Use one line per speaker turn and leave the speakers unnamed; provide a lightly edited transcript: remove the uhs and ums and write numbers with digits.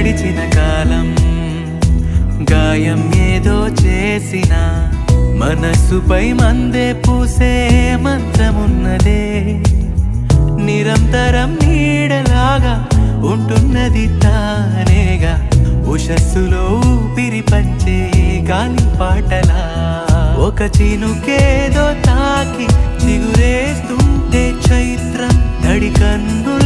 గడిచిన కాలం గాయం ఏదో చేసిన మనసుపై మందే పూసే మంత్రమున్నదే నిరంతరం నీడలాగా ఉంటున్నది తానేగా ఉషస్సులో ఊపిరి పంచే గాలి పాటలా ఒక చినుకేదో తాకి చిగురేస్తుంటే చైత్రం తడి కన్ను